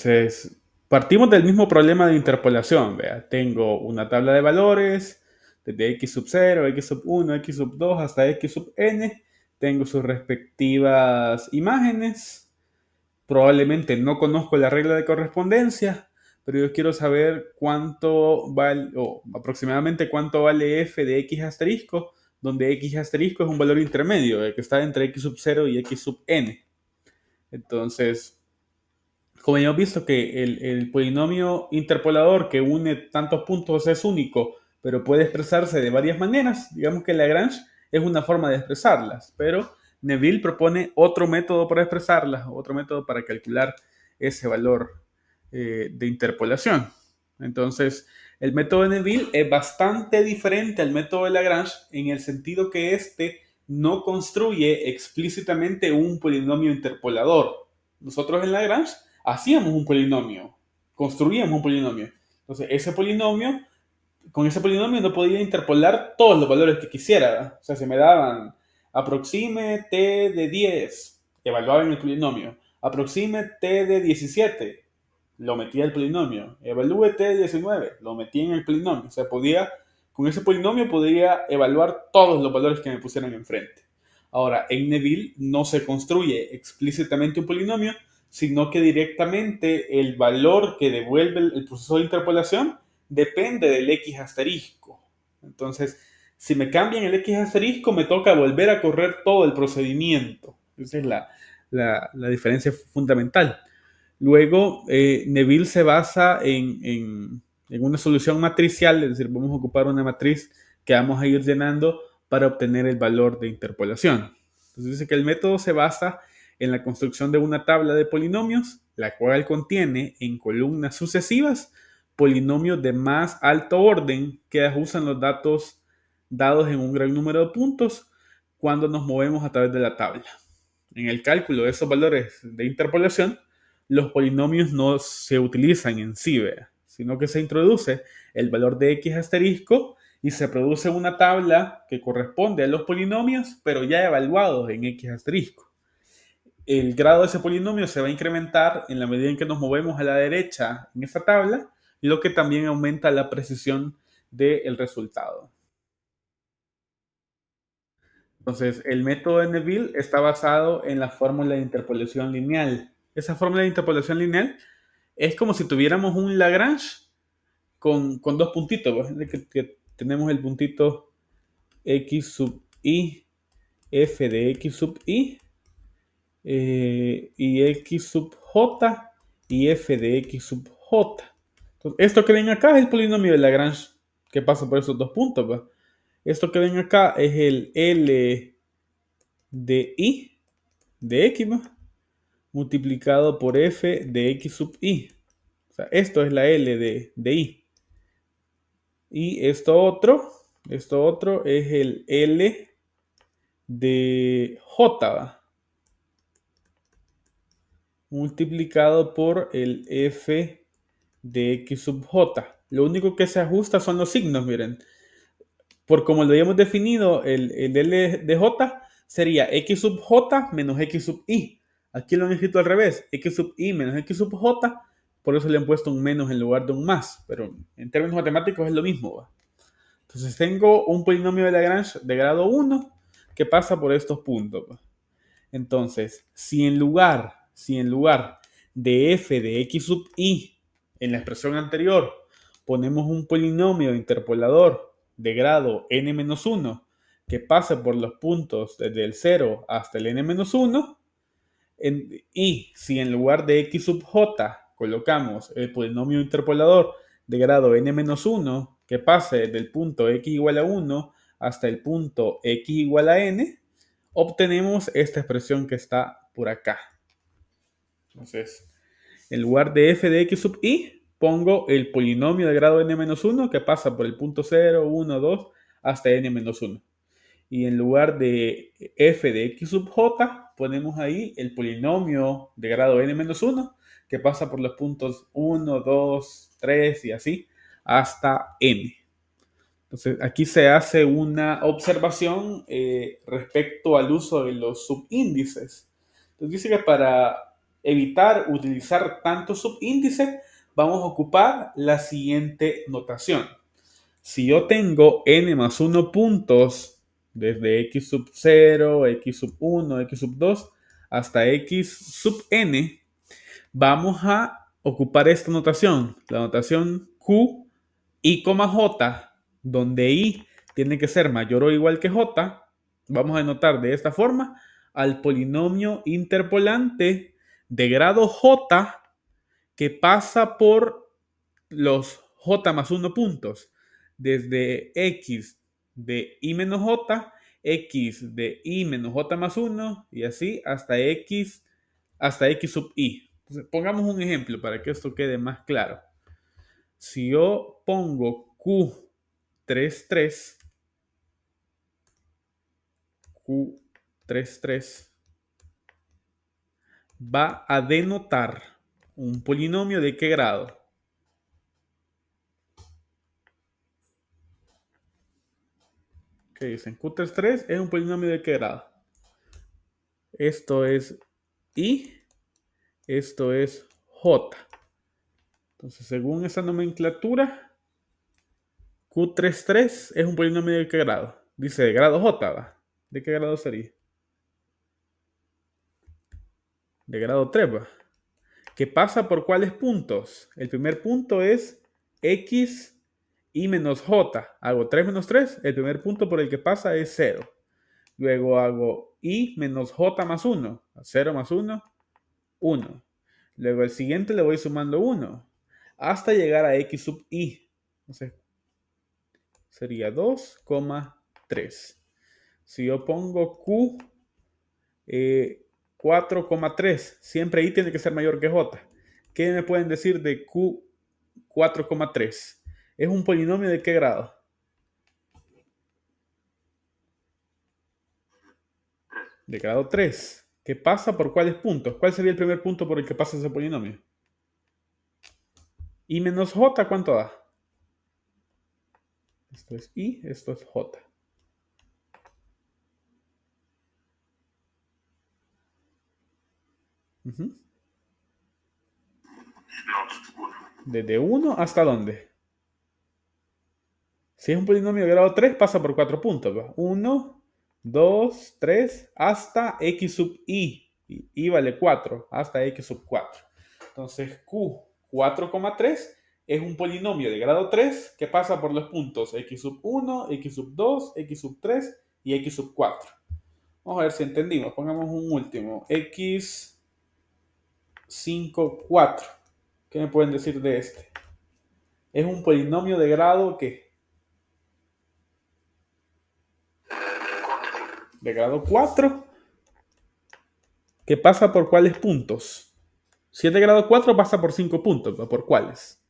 Entonces, partimos del mismo problema de interpolación. Vea, tengo una tabla de valores desde x sub 0, x sub 1, x sub 2 hasta x sub n. Tengo sus respectivas imágenes. Probablemente no conozco la regla de correspondencia, pero yo quiero saber cuánto vale, o aproximadamente cuánto vale f de x asterisco, donde x asterisco es un valor intermedio, que está entre x sub 0 y x sub n. Entonces, como ya hemos visto que el polinomio interpolador que une tantos puntos es único, pero puede expresarse de varias maneras, digamos que Lagrange es una forma de expresarlas, pero Neville propone otro método para expresarlas, otro método para calcular ese valor de interpolación. Entonces, el método de Neville es bastante diferente al método de Lagrange en el sentido que este no construye explícitamente un polinomio interpolador. Nosotros en Lagrange hacíamos un polinomio, construíamos un polinomio. Entonces, con ese polinomio no podía interpolar todos los valores que quisiera, ¿verdad? O sea, si me daban aproxime t de 10, evaluaba en el polinomio. Aproxime t de 17, lo metía el polinomio. Evalúe t de 19, lo metía en el polinomio. O sea, con ese polinomio podría evaluar todos los valores que me pusieran enfrente. Ahora, en Neville no se construye explícitamente un polinomio, sino que directamente el valor que devuelve el proceso de interpolación depende del x asterisco. Entonces, si me cambian el x asterisco, me toca volver a correr todo el procedimiento. Esa es la diferencia fundamental. Luego, Neville se basa en una solución matricial, es decir, vamos a ocupar una matriz que vamos a ir llenando para obtener el valor de interpolación. Entonces dice que el método se basa en la construcción de una tabla de polinomios, la cual contiene en columnas sucesivas polinomios de más alto orden que ajustan los datos dados en un gran número de puntos cuando nos movemos a través de la tabla. En el cálculo de esos valores de interpolación, los polinomios no se utilizan en sí, sino que se introduce el valor de x asterisco y se produce una tabla que corresponde a los polinomios, pero ya evaluados en x asterisco. El grado de ese polinomio se va a incrementar en la medida en que nos movemos a la derecha en esa tabla, lo que también aumenta la precisión del resultado. Entonces, el método de Neville está basado en la fórmula de interpolación lineal. Esa fórmula de interpolación lineal es como si tuviéramos un Lagrange con dos puntitos, ¿ves? Que tenemos el puntito x sub i, f de x sub i, y x sub j y f de x sub j. Entonces, esto que ven acá es el polinomio de Lagrange que pasa por esos dos puntos, ¿ves? Esto que ven acá es el L de i de x, ¿no? Multiplicado por f de x sub i. O sea, esto es la L de i. Y esto otro es el L de J, ¿va? Multiplicado por el F de X sub J. Lo único que se ajusta son los signos, miren. Por como lo habíamos definido, el L de J sería X sub J menos X sub I. Aquí lo han escrito al revés, X sub I menos X sub J, por eso le han puesto un menos en lugar de un más, pero en términos matemáticos es lo mismo, ¿va? Entonces tengo un polinomio de Lagrange de grado 1 que pasa por estos puntos. Entonces, si en lugar de f de x sub i en la expresión anterior ponemos un polinomio interpolador de grado n-1 que pasa por los puntos desde el 0 hasta el n-1, y si en lugar de x sub j colocamos el polinomio interpolador de grado n-1 que pase desde el punto x igual a 1 hasta el punto x igual a n, obtenemos esta expresión que está por acá. Entonces, en lugar de f de x sub i, pongo el polinomio de grado n-1 que pasa por el punto 0, 1, 2 hasta n-1. Y en lugar de f de x sub j, ponemos ahí el polinomio de grado n-1 que pasa por los puntos 1, 2, 3 y así hasta n. Entonces, aquí se hace una observación respecto al uso de los subíndices. Entonces, dice que para evitar utilizar tanto subíndice, vamos a ocupar la siguiente notación. Si yo tengo n más 1 puntos desde x sub 0, x sub 1, x sub 2 hasta x sub n, vamos a ocupar esta notación, la notación q, i, j, donde i tiene que ser mayor o igual que j. Vamos a denotar de esta forma al polinomio interpolante de grado j que pasa por los j más 1 puntos, desde x de i menos j, x de i menos j más 1 y así hasta x sub i. Entonces, pongamos un ejemplo para que esto quede más claro. Si yo pongo Q33, va a denotar un polinomio de qué grado. ¿Qué dicen? Q33 es un polinomio de qué grado. Esto es i, esto es j. Entonces, según esa nomenclatura, Q33 es un polinomio de qué grado. Dice de grado j, ¿va? ¿De qué grado sería? De grado 3, ¿va? ¿Que pasa por cuáles puntos? El primer punto es x y menos j. Hago 3 menos 3. El primer punto por el que pasa es 0. Luego hago i menos j más 1. 0 más 1, 1. Luego el siguiente le voy sumando 1. Hasta llegar a x sub i. Entonces sería 2,3. Si yo pongo q 4,3, siempre i tiene que ser mayor que j. ¿Qué me pueden decir de q 4,3? ¿Es un polinomio de qué grado? De grado 3. ¿Que pasa por cuáles puntos? ¿Cuál sería el primer punto por el que pasa ese polinomio? I menos j, ¿cuánto da? Esto es i, esto es j. ¿Desde 1 hasta dónde? Si es un polinomio de grado 3, pasa por 4 puntos. 1, 2, 3, hasta x sub i. I vale 4, hasta x sub 4. Entonces, q 4,3 es un polinomio de grado 3 que pasa por los puntos x sub 1, x sub 2, x sub 3 y x sub 4. Vamos a ver si entendimos. Pongamos un último. X 5, 4. ¿Qué me pueden decir de este? Es un polinomio de grado ¿qué? De grado 4, que pasa por cuáles puntos. Si es de grado 4, pasa por 5 puntos. ¿Por cuáles?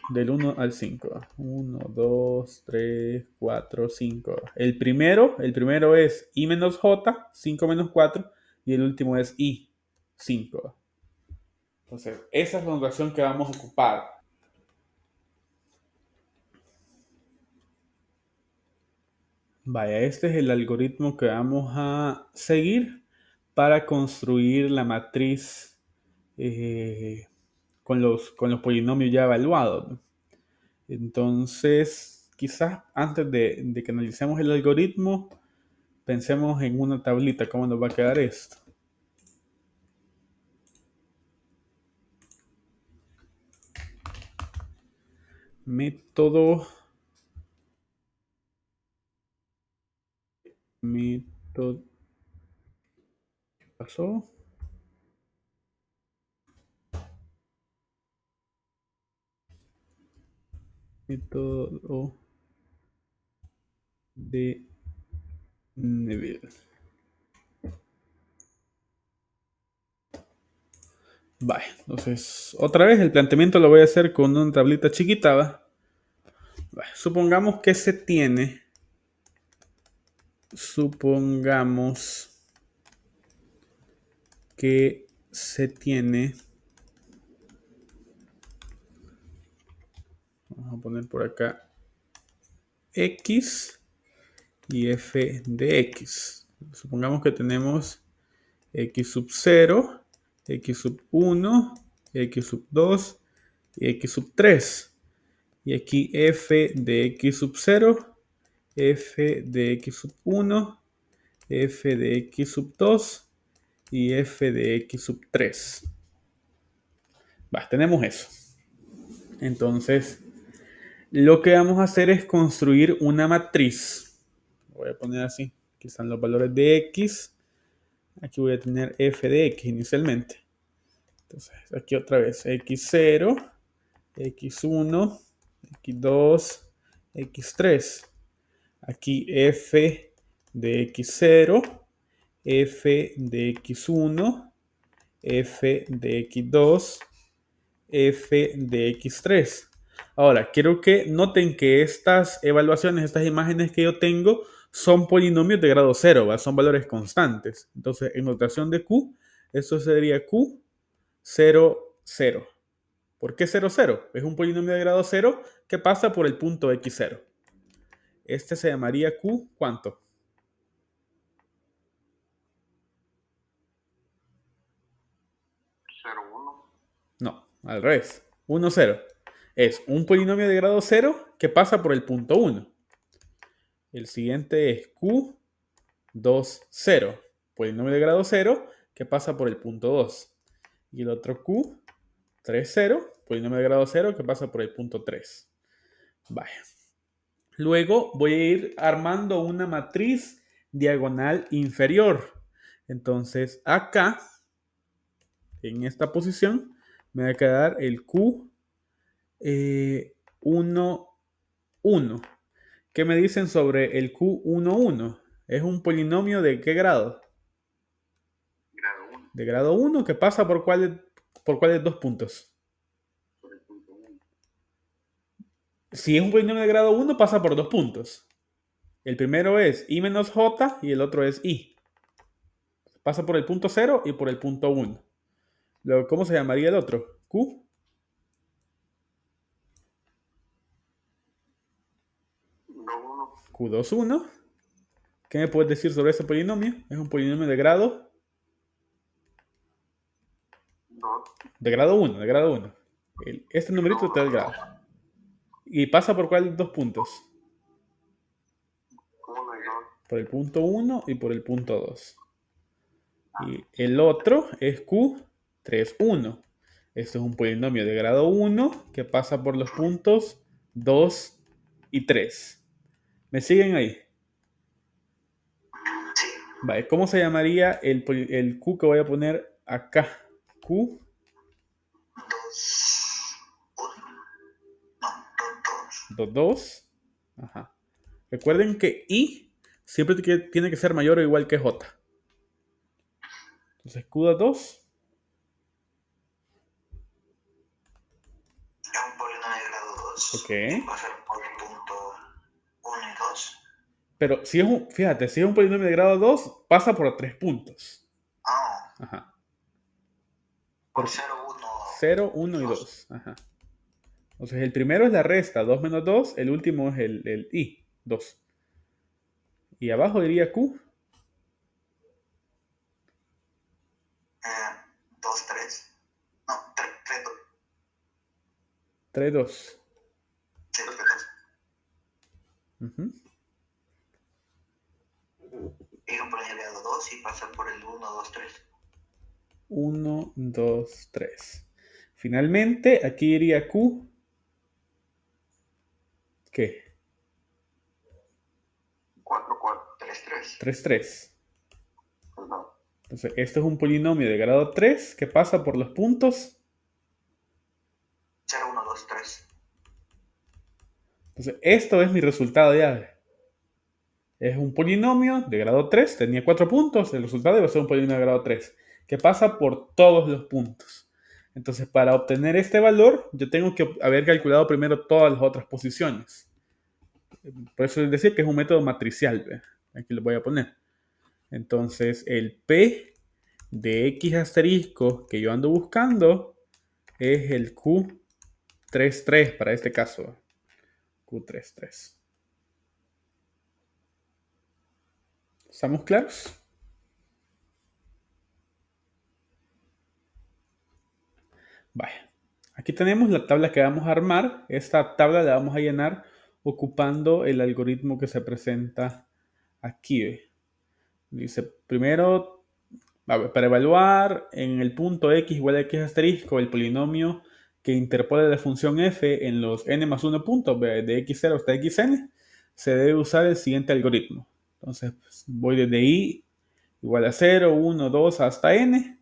Del 1 al 5. 1, 2, 3, 4, 5. El primero es i menos j, 5 menos 4. Y el último es i, 5. Entonces, esa es la notación que vamos a ocupar. Vaya, este es el algoritmo que vamos a seguir para construir la matriz con los polinomios ya evaluados. Entonces, quizás antes de que analicemos el algoritmo, pensemos en una tablita, cómo nos va a quedar esto. Método. ¿Qué pasó? Método de Neville. Vale, entonces otra vez el planteamiento lo voy a hacer con una tablita chiquita. Vale, supongamos que se tiene, vamos a poner por acá x y f de x. Supongamos que tenemos x sub 0, x sub 1, x sub 2 y x sub 3. Y aquí f de x sub 0, f de x sub 1, f de x sub 2 y f de x sub 3. Tenemos eso. Entonces, lo que vamos a hacer es construir una matriz. Voy a poner así. Aquí están los valores de x. Aquí voy a tener f de x inicialmente. Entonces, aquí otra vez x0, x1, x2, x3. Aquí f de x0, f de x1, f de x2, f de x3. Ahora, quiero que noten que estas evaluaciones, estas imágenes que yo tengo, son polinomios de grado 0, ¿va? Son valores constantes. Entonces, en notación de Q, esto sería Q 0, 0. ¿Por qué 0, 0? Es un polinomio de grado 0 que pasa por el punto x0. Este se llamaría Q, ¿cuánto? 0, 1. No, al revés. 1, 0. Es un polinomio de grado 0 que pasa por el punto 1. El siguiente es Q 2, 0. Polinomio de grado 0 que pasa por el punto 2. Y el otro Q 3, 0. Polinomio de grado 0 que pasa por el punto 3. Vaya. Luego voy a ir armando una matriz diagonal inferior. Entonces acá, en esta posición, me va a quedar el Q 1, 1. ¿Qué me dicen sobre el Q1, 1? ¿Es un polinomio de qué grado? Grado 1. De grado 1 que pasa por cuáles dos puntos. Por el punto 1. Si es un polinomio de grado 1, pasa por dos puntos. El primero es i menos j y el otro es i. Pasa por el punto 0 y por el punto 1. Luego, ¿cómo se llamaría el otro? Q. 1. Q2, 1. ¿Qué me puedes decir sobre ese polinomio? Es un polinomio de grado 2. de grado 1, de grado 1. Este numerito está del grado. ¿Y pasa por cuáles dos puntos? 1 y 2. Por el punto 1 y por el punto 2. Y el otro es Q3, 1. Este es un polinomio de grado 1 que pasa por los puntos 2 y 3. ¿Me siguen ahí? Sí. Vale, ¿cómo se llamaría el Q que voy a poner acá? Q 2. 1. No, 2. 2, 2. Ajá. Recuerden que I siempre tiene que ser mayor o igual que J. Entonces Q 2. Es un polinomio de grado 2. Ok. Que pasa por el punto 1 y 2. Pero si es fíjate, si es un polinomio de grado 2, pasa por 3 puntos. Ah. Ajá. Por 0, 1. 0, 1 y 2. Ajá. Entonces el primero es la resta, 2 menos 2. El último es el I, 2. Y abajo diría Q. 2, 3. No, 3, 2. 3, 2. Sí, 3, 2. Uh-huh. Es un polinomio de grado 2 y pasa por el 1, 2, 3. 1, 2, 3. Finalmente, aquí iría Q. ¿Qué? 4, 4, 3, 3. 3, 3. Perdón. Entonces, esto es un polinomio de grado 3 que pasa por los puntos. 0, 1, 2, 3. Entonces, esto es mi resultado ya. Es un polinomio de grado 3, tenía 4 puntos, el resultado iba a ser un polinomio de grado 3, que pasa por todos los puntos. Entonces, para obtener este valor, yo tengo que haber calculado primero todas las otras posiciones. Por eso es decir que es un método matricial. ¿Ve? Aquí lo voy a poner. Entonces, el P de X asterisco que yo ando buscando es el Q33 para este caso. Q33. ¿Estamos claros? Vaya. Aquí tenemos la tabla que vamos a armar. Esta tabla la vamos a llenar ocupando el algoritmo que se presenta aquí. ¿Ve? Dice, primero, para evaluar en el punto x igual a x asterisco el polinomio que interpole la función f en los n más 1 puntos de x0 hasta xn, se debe usar el siguiente algoritmo. Entonces, pues, voy desde i igual a 0, 1, 2 hasta n.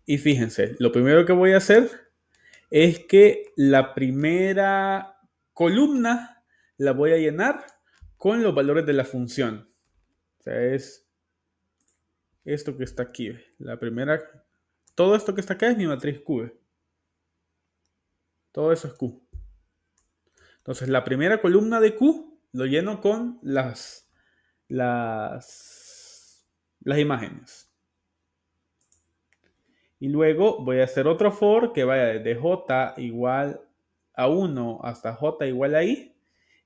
Y fíjense, lo primero que voy a hacer es que la primera columna la voy a llenar con los valores de la función. O sea, es esto que está aquí. La primera, todo esto que está acá es mi matriz Q. Todo eso es Q. Entonces, la primera columna de Q lo lleno con las imágenes. Y luego voy a hacer otro for que vaya desde j igual a 1 hasta j igual a i.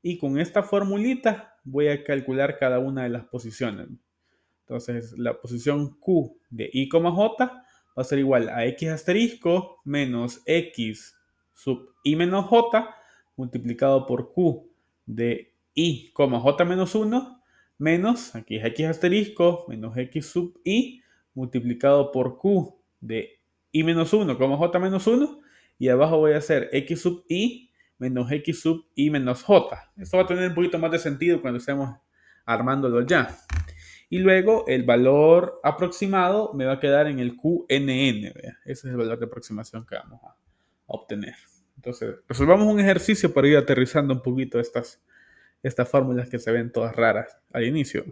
Y con esta formulita voy a calcular cada una de las posiciones. Entonces, la posición q de i, j va a ser igual a x asterisco menos x sub i menos j multiplicado por q de i, j menos 1 menos, aquí es x asterisco menos x sub i multiplicado por q de i menos 1, j menos 1, y abajo voy a hacer x sub i menos x sub i menos j. Esto va a tener un poquito más de sentido cuando estemos armándolo ya. Y luego el valor aproximado me va a quedar en el QNN. ¿Vea? Ese es el valor de aproximación que vamos a obtener. Entonces, resolvamos un ejercicio para ir aterrizando un poquito estas fórmulas que se ven todas raras al inicio.